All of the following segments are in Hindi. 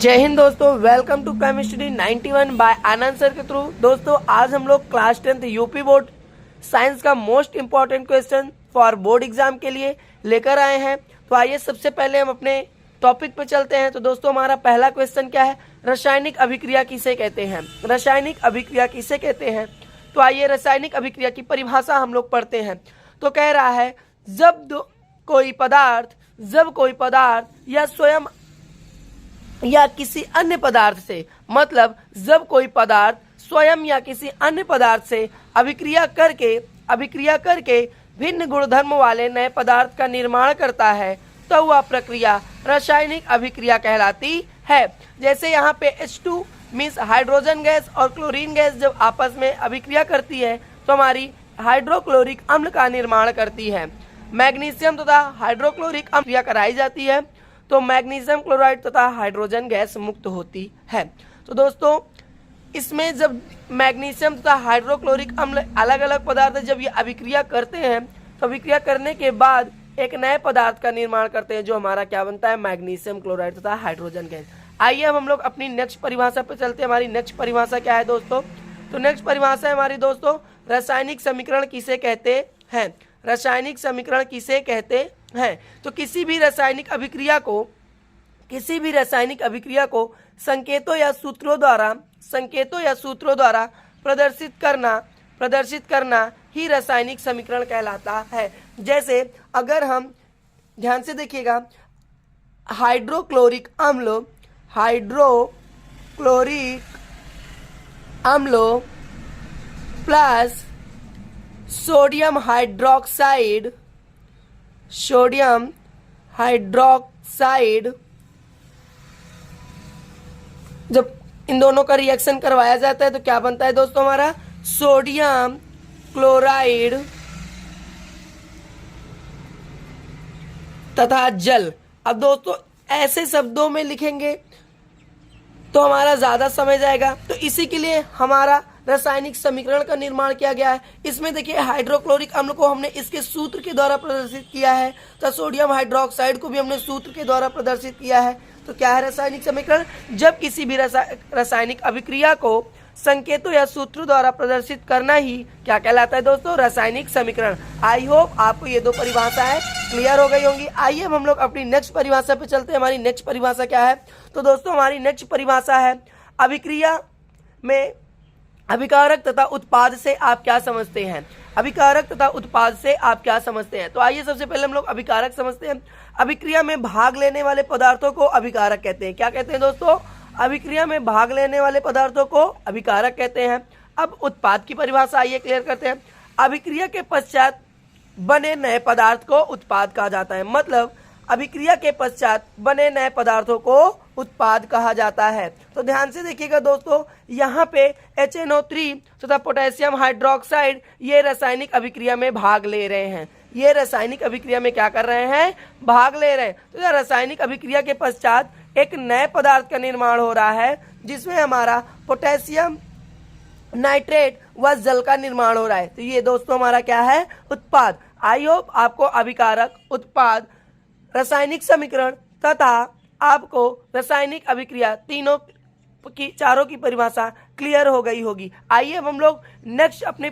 जय हिंद दोस्तों, welcome to chemistry 91 by Anand sir के थ्रू। दोस्तों आज हम लोग class 10th UP board science का most important question for board exam के लिए लेकर आए हैं। तो आइए सबसे पहले हम अपने टॉपिक पे चलते हैं। तो दोस्तों हमारा पहला क्वेश्चन क्या है, रासायनिक अभिक्रिया किसे कहते हैं। रासायनिक अभिक्रिया किसे कहते हैं, तो आइए रासायनिक अभिक्रिया की परिभाषा हम लोग पढ़ते हैं। तो कह रहा है जब कोई पदार्थ या स्वयं या किसी अन्य पदार्थ से, मतलब जब कोई पदार्थ स्वयं या किसी अन्य पदार्थ से अभिक्रिया करके भिन्न गुणधर्म वाले नए पदार्थ का निर्माण करता है तो वह प्रक्रिया रासायनिक अभिक्रिया कहलाती है। जैसे यहाँ पे H2 मीन्स हाइड्रोजन गैस और क्लोरीन गैस जब आपस में अभिक्रिया करती है तो हमारी हाइड्रोक्लोरिक अम्ल का निर्माण करती है। मैग्नीशियम तथा हाइड्रोक्लोरिक अम्ल क्रिया कराई जाती है तो मैग्नीशियम क्लोराइड तथा हाइड्रोजन गैस मुक्त होती है। तो दोस्तों इसमें जब मैग्नीशियम तथा हाइड्रोक्लोरिक अम्ल अलग अलग पदार्थ जब ये अभिक्रिया करते हैं तो अभिक्रिया करने के बाद एक नए पदार्थ का निर्माण करते हैं जो हमारा क्या बनता है, मैग्नीशियम क्लोराइड तथा हाइड्रोजन गैस। आइए अब हम लोग अपनी नेक्स्ट परिभाषा पे चलते हैं। हमारी नेक्स्ट परिभाषा क्या है दोस्तों, तो नेक्स्ट परिभाषा है हमारी दोस्तों रासायनिक समीकरण किसे कहते हैं। रासायनिक समीकरण किसे कहते हैं, तो किसी भी रासायनिक अभिक्रिया को संकेतों या सूत्रों द्वारा प्रदर्शित करना ही रासायनिक समीकरण कहलाता है। जैसे अगर हम ध्यान से देखिएगा, हाइड्रोक्लोरिक अम्ल प्लस सोडियम हाइड्रोक्साइड जब इन दोनों का रिएक्शन करवाया जाता है तो क्या बनता है दोस्तों, हमारा सोडियम क्लोराइड तथा जल। अब दोस्तों ऐसे शब्दों में लिखेंगे तो हमारा ज्यादा समय जाएगा, तो इसी के लिए हमारा रासायनिक समीकरण का निर्माण किया गया है। इसमें देखिए हाइड्रोक्लोरिक अम्ल को हमने इसके सूत्र के द्वारा प्रदर्शित किया है, तो सोडियम हाइड्रोक्साइड को भी हमने सूत्र के द्वारा प्रदर्शित किया है। तो क्या है रासायनिक समीकरण, जब किसी भी रासायनिक अभिक्रिया को संकेतों या सूत्रों द्वारा प्रदर्शित करना ही क्या कहलाता है दोस्तों, रासायनिक समीकरण। आई होप आपको ये दो परिभाषाएं क्लियर हो गई होंगी। आइए अब हम लोग अपनी नेक्स्ट परिभाषा पे चलते हैं। हमारी नेक्स्ट परिभाषा क्या है, तो दोस्तों हमारी नेक्स्ट परिभाषा है अभिक्रिया में अभिकारक तथा उत्पाद से आप क्या समझते हैं। अभिकारक तथा उत्पाद से आप क्या समझते हैं, तो आइए सबसे पहले हम लोग अभिकारक समझते हैं। अभिक्रिया में भाग लेने वाले पदार्थों को अभिकारक कहते हैं। क्या कहते हैं दोस्तों, अभिक्रिया में भाग लेने वाले पदार्थों को अभिकारक कहते हैं। अब उत्पाद की परिभाषा आइए क्लियर करते हैं। अभिक्रिया के पश्चात बने नए पदार्थ को उत्पाद कहा जाता है, मतलब अभिक्रिया के पश्चात बने नए पदार्थों को उत्पाद कहा जाता है। तो ध्यान से देखिएगा दोस्तों, यहाँ पे HNO3 तथा पोटेशियम हाइड्रोक्साइड ये रासायनिक अभिक्रिया में भाग ले रहे हैं। ये रासायनिक अभिक्रिया में क्या कर रहे हैं, भाग ले रहे हैं। तो रासायनिक अभिक्रिया के पश्चात एक नए पदार्थ का निर्माण हो रहा है जिसमें हमारा पोटेशियम नाइट्रेट व जल का निर्माण हो रहा है। तो ये दोस्तों हमारा क्या है, उत्पाद। आई होप आपको अभिकारक, उत्पाद, रासायनिक समीकरण तथा आपको रासायनिक अभिक्रिया चारों की परिभाषा क्लियर हो गई होगी। आइए अब हम लोग नेक्स्ट अपने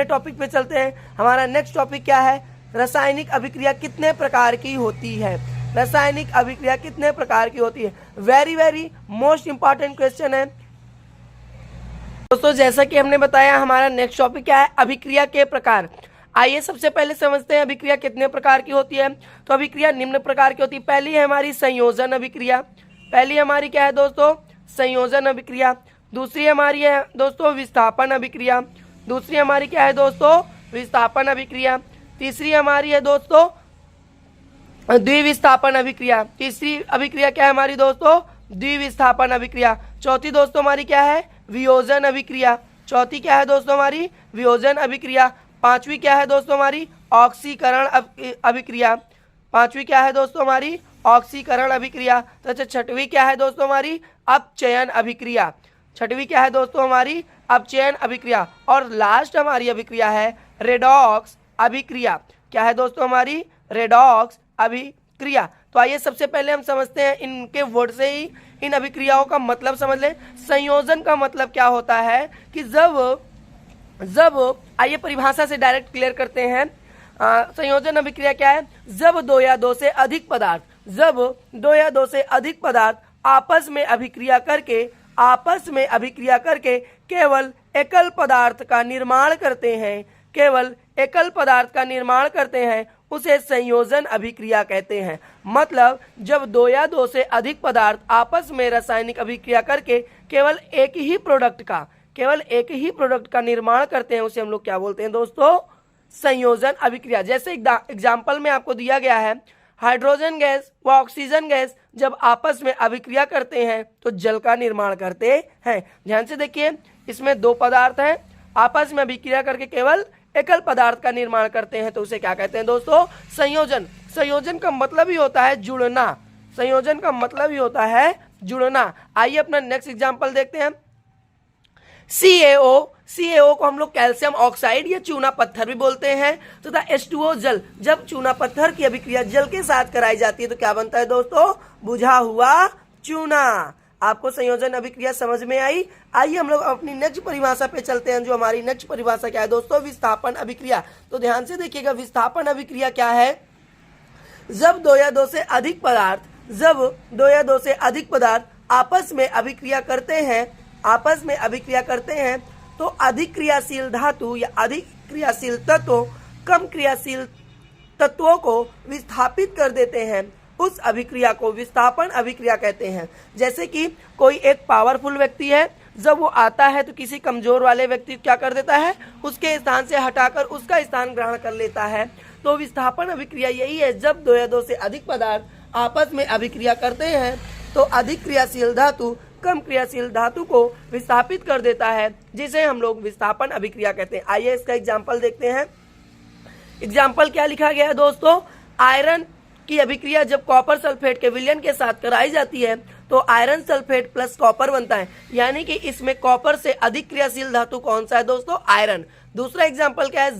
टॉपिक पे चलते हैं। हमारा नेक्स्ट टॉपिक क्या है, रासायनिक अभिक्रिया कितने प्रकार की होती है। रासायनिक अभिक्रिया कितने प्रकार की होती है, वेरी मोस्ट इंपॉर्टेंट क्वेश्चन है दोस्तों। जैसा कि हमने बताया हमारा नेक्स्ट टॉपिक क्या है, अभिक्रिया के प्रकार। आइए सबसे पहले समझते हैं अभिक्रिया कितने प्रकार की होती है। तो अभिक्रिया निम्न प्रकार की होती है। पहली है हमारी संयोजन अभिक्रिया। पहली हमारी क्या है दोस्तों, संयोजन अभिक्रिया। दूसरी हमारी है दोस्तों विस्थापन अभिक्रिया। दूसरी हमारी क्या है दोस्तों, विस्थापन अभिक्रिया। तीसरी हमारी है दोस्तों द्विविस्थापन अभिक्रिया। तीसरी अभिक्रिया क्या है हमारी दोस्तों, द्विविस्थापन अभिक्रिया। चौथी दोस्तों हमारी क्या है, वियोजन अभिक्रिया। चौथी क्या है दोस्तों हमारी, वियोजन अभिक्रिया। पांचवी क्या है दोस्तों हमारी, ऑक्सीकरण अभिक्रिया। पांचवी क्या है दोस्तों हमारी, ऑक्सीकरण अभिक्रिया। तो छठवीं क्या है दोस्तों हमारी, अपचयन अभिक्रिया। छठवीं क्या है दोस्तों हमारी, अपचयन अभिक्रिया। और लास्ट हमारी अभिक्रिया है रेडॉक्स अभिक्रिया। क्या है दोस्तों हमारी, रेडॉक्स अभिक्रिया। अभिक्रिया। तो आइए सबसे पहले हम समझते हैं इनके वर्ड से ही इन अभिक्रियाओं का मतलब समझ लें। संयोजन का मतलब क्या होता है कि जब आइए परिभाषा से डायरेक्ट क्लियर करते हैं। संयोजन अभिक्रिया क्या है? जब दो या दो से अधिक पदार्थ आपस में अभिक्रिया करके केवल एकल पदार्थ का निर्माण करते हैं, उसे संयोजन अभिक्रिया कहते हैं। मतलब जब दो या दो से अधिक पदार्थ आपस में रासायनिक अभिक्रिया करके केवल एक ही प्रोडक्ट का निर्माण करते हैं, उसे हम लोग क्या बोलते हैं दोस्तों? संयोजन अभिक्रिया। जैसे एग्जाम्पल में आपको दिया गया है, हाइड्रोजन गैस व ऑक्सीजन गैस जब आपस में अभिक्रिया करते हैं तो जल का निर्माण करते हैं। ध्यान से देखिए, इसमें दो पदार्थ हैं, आपस में अभिक्रिया करके केवल एकल पदार्थ का निर्माण करते हैं, तो उसे क्या कहते हैं दोस्तों? संयोजन। संयोजन का मतलब ही होता है जुड़ना। आइए अपना नेक्स्ट एग्जाम्पल देखते हैं। CaO को हम लोग कैल्शियम ऑक्साइड या चूना पत्थर भी बोलते हैं तथा H2O जल। जब चूना पत्थर की अभिक्रिया जल के साथ कराई जाती है तो क्या बनता है दोस्तों? बुझा हुआ चूना। आपको संयोजन अभिक्रिया समझ में आई? आइए हम लोग अपनी नेक्स्ट परिभाषा पे चलते हैं। जो हमारी नेक्स्ट परिभाषा क्या है दोस्तों? विस्थापन अभिक्रिया। तो ध्यान से देखिएगा, विस्थापन अभिक्रिया क्या है? जब दो या दो से अधिक पदार्थ आपस में अभिक्रिया करते हैं तो अधिक क्रियाशील धातु या अधिक क्रियाशील तत्व कम क्रियाशील तत्वों को विस्थापित कर देते हैं। उस अभिक्रिया को विस्थापन अभिक्रिया कहते हैं। जैसे कि कोई एक पावरफुल व्यक्ति है, जब वो आता है तो किसी कमजोर वाले व्यक्ति क्या कर देता है? उसके स्थान से हटाकर उसका स्थान ग्रहण कर लेता है। तो विस्थापन अभिक्रिया यही है, जब दो या दो से अधिक पदार्थ आपस में अभिक्रिया करते हैं तो अधिक क्रियाशील धातु कम क्रियाशील धातु को विस्थापित कर देता है, जिसे हम लोग विस्थापन अभिक्रिया कहते हैं। आइए इसका एग्जाम्पल देखते हैं। एग्जाम्पल क्या लिखा गया है दोस्तों? आयरन की अभिक्रिया जब कॉपर सल्फेट के विलयन के साथ कराई जाती है तो आयरन सल्फेट प्लस कॉपर बनता है, यानी कि इसमें कॉपर से अधिक क्रियाशील धातु कौन सा है दोस्तों? आयरन। दूसरा एग्जाम्पल क्या है?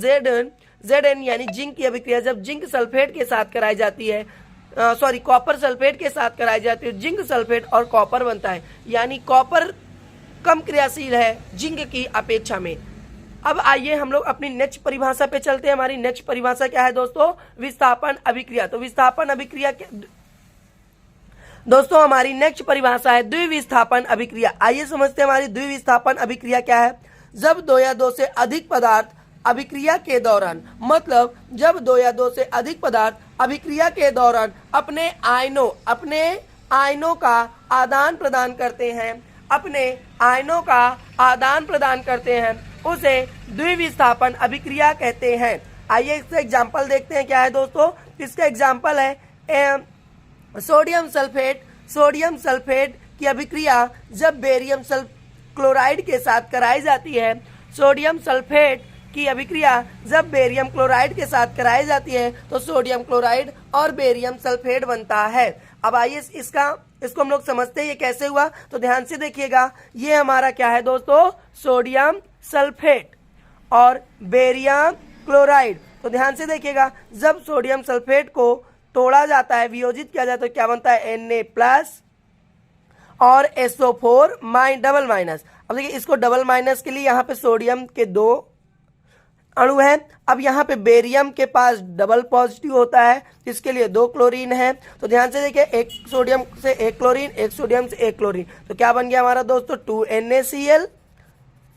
Zn यानी जिंक की अभिक्रिया जब जिंक सल्फेट के साथ कराई जाती है, कॉपर सल्फेट के साथ कराई जाती है, जिंक सल्फेट और कॉपर बनता है, यानी कॉपर कम क्रियाशील है जिंक की अपेक्षा में। अब आइए हम लोग अपनी नेक्स्ट परिभाषा पे चलते हैं। हमारी नेक्स्ट परिभाषा क्या है दोस्तों? विस्थापन अभिक्रिया। तो विस्थापन अभिक्रिया दोस्तों हमारी नेक्स्ट परिभाषा है द्विविस्थापन अभिक्रिया। आइए समझते हैं हमारी द्विविस्थापन अभिक्रिया क्या है। जब दो या दो से अधिक पदार्थ अभिक्रिया के दौरान, मतलब जब दो या दो से अधिक पदार्थ अभिक्रिया के दौरान अपने आयनों का आदान प्रदान करते हैं, उसे द्विविस्थापन अभिक्रिया कहते हैं। आइए इसका एग्जाम्पल देखते हैं क्या है दोस्तों। इसका एग्जाम्पल है सोडियम सल्फेट की अभिक्रिया जब बेरियम क्लोराइड के साथ कराई जाती है। सोडियम सल्फेट की अभिक्रिया जब बेरियम क्लोराइड के साथ कराई जाती है तो सोडियम क्लोराइड और बेरियम सल्फेट बनता है। अब आइए इसको हम लोग समझते हैं ये कैसे हुआ। तो ध्यान से देखिएगा, ये हमारा क्या है दोस्तों? सोडियम सल्फेट और बेरियम क्लोराइड। तो ध्यान से देखिएगा, जब सोडियम सल्फेट को तोड़ा जाता है, वियोजित किया जाता है, तो क्या बनता है? Na+ और SO4 डबल माइनस। अब देखिए इसको डबल माइनस के लिए यहाँ पे सोडियम के दो अणु है। अब यहाँ पे बेरियम के पास डबल पॉजिटिव होता है, इसके लिए दो क्लोरीन है। तो ध्यान से देखिए, एक सोडियम से एक क्लोरीन, एक सोडियम से एक क्लोरीन, तो क्या बन गया हमारा दोस्तों? 2NaCl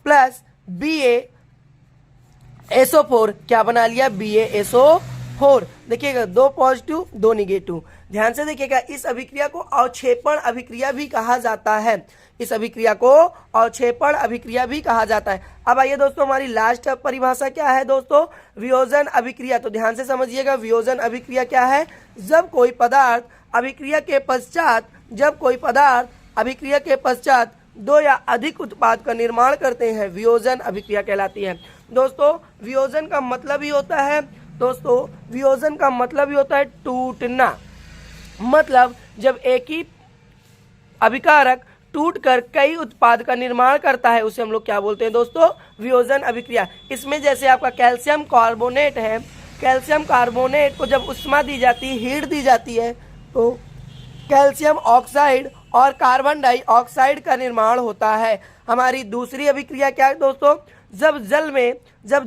प्लस BaSO4 क्या बना लिया? BaSO4। देखिएगा, दो पॉजिटिव दो निगेटिव। ध्यान से देखिएगा, इस अभिक्रिया को अवक्षेपण अभिक्रिया भी कहा जाता है। इस अभिक्रिया को अवक्षेपण अभिक्रिया भी कहा जाता है। अब आइए दोस्तों, हमारी लास्ट परिभाषा क्या है दोस्तों? वियोजन अभिक्रिया। तो ध्यान से समझिएगा, वियोजन अभिक्रिया क्या है? जब कोई पदार्थ अभिक्रिया के पश्चात दो या अधिक उत्पाद का निर्माण करते हैं, वियोजन अभिक्रिया कहलाती है। दोस्तों वियोजन का मतलब ही होता है टूटना। मतलब जब एक ही अभिकारक टूटकर कई उत्पाद का निर्माण करता है, उसे हम लोग क्या बोलते हैं दोस्तों? वियोजन अभिक्रिया। इसमें जैसे आपका कैल्शियम कार्बोनेट है, कैल्शियम कार्बोनेट को जब उष्मा दी जाती है, हीट दी जाती है, तो कैल्शियम ऑक्साइड और कार्बन डाइऑक्साइड का निर्माण होता है। हमारी दूसरी अभिक्रिया क्या है दोस्तों? जब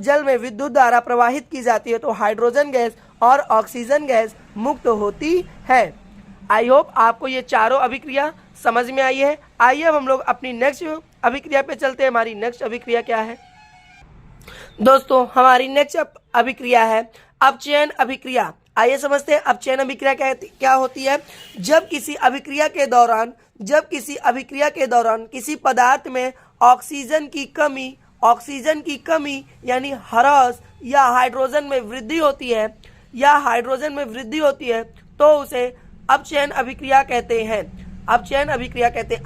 जल में विद्युत धारा प्रवाहित की जाती है तो हाइड्रोजन गैस और ऑक्सीजन गैस मुक्त होती है। आई होप आपको ये चारों अभिक्रिया समझ में आई है। आइए अब हम लोग अपनी नेक्स्ट अभिक्रिया पे चलते हैं। हमारी नेक्स्ट अभिक्रिया क्या है दोस्तों? हमारी नेक्स्ट अभिक्रिया है अपचयन अभिक्रिया। आइए समझते हैं अपचयन अभिक्रिया क्या होती है। जब किसी अभिक्रिया के दौरान किसी पदार्थ में ऑक्सीजन की कमी यानी ह्रास या हाइड्रोजन में वृद्धि होती है तो उसे अपचयन अभिक्रिया कहते हैं।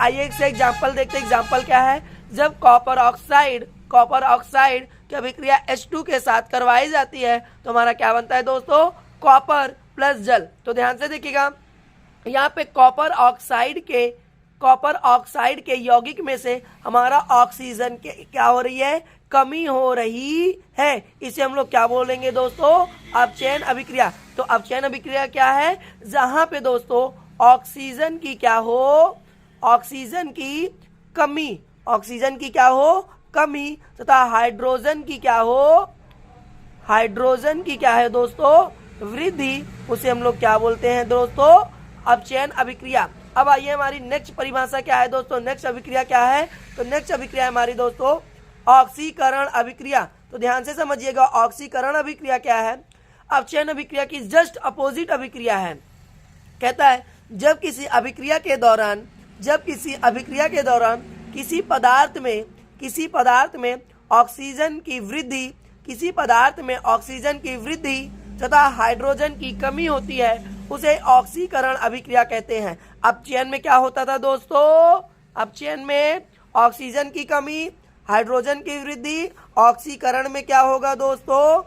आइए एक से एग्जाम्पल देखते हैं। एग्जाम्पल क्या है? जब कॉपर ऑक्साइड की अभिक्रिया H2 के साथ करवाई जाती है तो हमारा क्या बनता है दोस्तों? कॉपर प्लस जल। तो ध्यान से देखिएगा, यहाँ पे कॉपर ऑक्साइड के यौगिक में से हमारा ऑक्सीजन के क्या हो रही है? कमी हो रही है। इसे हम लोग क्या बोलेंगे दोस्तों? अपचयन अभिक्रिया। तो अपचयन अभिक्रिया क्या है? जहां पे दोस्तों ऑक्सीजन की कमी तथा हाइड्रोजन की क्या है दोस्तों? वृद्धि। उसे हम लोग क्या बोलते हैं दोस्तों? अपचयन अभिक्रिया। अब आइए हमारी नेक्स्ट परिभाषा क्या है दोस्तों? नेक्स्ट अभिक्रिया क्या है? तो नेक्स्ट अभिक्रिया हमारी दोस्तों ऑक्सीकरण अभिक्रिया। तो ध्यान से समझिएगा, ऑक्सीकरण अभिक्रिया क्या है? अपचयन अभिक्रिया की जस्ट अपोजिट अभिक्रिया है। कहता है जब किसी अभिक्रिया के दौरान किसी पदार्थ में ऑक्सीजन की वृद्धि तथा हाइड्रोजन की कमी होती है उसे ऑक्सीकरण अभिक्रिया कहते हैं। अपचयन में क्या होता था दोस्तों? अपचयन में ऑक्सीजन की कमी, हाइड्रोजन की वृद्धि। ऑक्सीकरण में क्या होगा दोस्तों?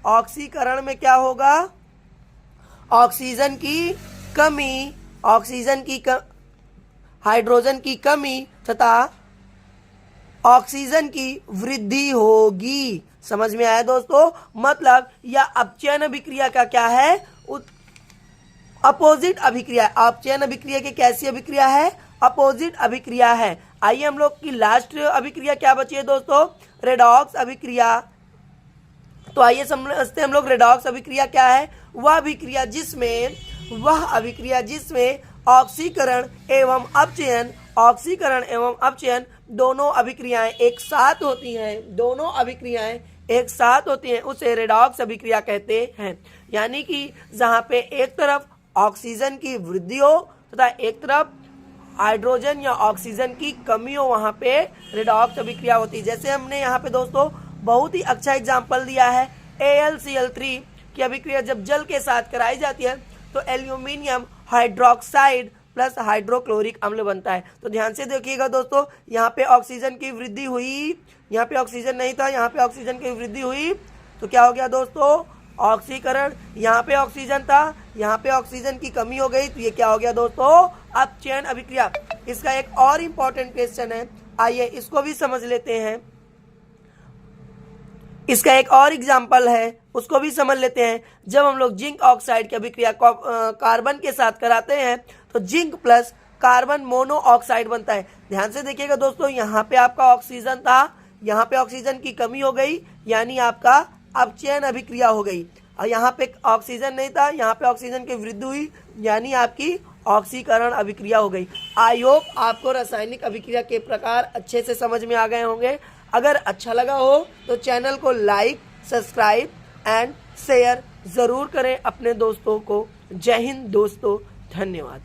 ऑक्सीकरण में क्या होगा? ऑक्सीजन की कमी, हाइड्रोजन की कमी तथा ऑक्सीजन की वृद्धि होगी। समझ में आया दोस्तों? मतलब यह अपचयन अभिक्रिया का क्या है? अपोजिट अभिक्रिया। अपचयन अभिक्रिया की कैसी अभिक्रिया है? अपोजिट अभिक्रिया है। आइए हम लोग की लास्ट अभिक्रिया क्या बची है दोस्तों? रेडॉक्स अभिक्रिया। तो आइए समझते हैं हम लोग रेडॉक्स अभिक्रिया क्या है। वह अभिक्रिया जिसमें ऑक्सीकरण एवं अपचयन दोनों अभिक्रियाएं एक साथ होती हैं, उसे रेडॉक्स अभिक्रिया कहते हैं। यानी कि जहां पे एक तरफ ऑक्सीजन की वृद्धि हो तथा एक तरफ हाइड्रोजन या ऑक्सीजन की कमी हो, वहां पे रेडॉक्स अभिक्रिया होती है। जैसे हमने यहाँ पे दोस्तों बहुत ही अच्छा एग्जाम्पल दिया है, AlCl3 की अभिक्रिया जब जल के साथ कराई जाती है तो एल्यूमिनियम हाइड्रोक्साइड प्लस हाइड्रोक्लोरिक अम्ल बनता है। तो ध्यान से देखिएगा दोस्तों, यहाँ पे ऑक्सीजन की वृद्धि हुई, यहाँ पे ऑक्सीजन नहीं था, यहाँ पे ऑक्सीजन की वृद्धि हुई तो क्या हो गया दोस्तों? ऑक्सीकरण। यहाँ पे ऑक्सीजन था, यहाँ पे ऑक्सीजन की कमी हो गई तो ये क्या हो गया दोस्तों? अपचयन अभिक्रिया। इसका एक और इम्पोर्टेंट क्वेश्चन है, आइए इसको भी समझ लेते हैं। इसका एक और एग्जाम्पल है, उसको भी समझ लेते हैं। जब हम लोग जिंक ऑक्साइड की अभिक्रिया कार्बन के साथ कराते हैं तो zinc plus carbon mono oxide बनता है। ध्यान से देखिएगा दोस्तों, यहाँ पे आपका ऑक्सीजन था, यहाँ पे ऑक्सीजन की कमी हो गई यानी आपका अपचयन अभिक्रिया हो गई, और यहाँ पे ऑक्सीजन नहीं था, यहाँ पे ऑक्सीजन की वृद्धि हुई यानी आपकी ऑक्सीकरण अभिक्रिया हो गई। आई होप आपको रासायनिक अभिक्रिया के प्रकार अच्छे से समझ में आ गए होंगे। अगर अच्छा लगा हो तो चैनल को लाइक, सब्सक्राइब एंड शेयर ज़रूर करें अपने दोस्तों को। जय हिंद दोस्तों, धन्यवाद।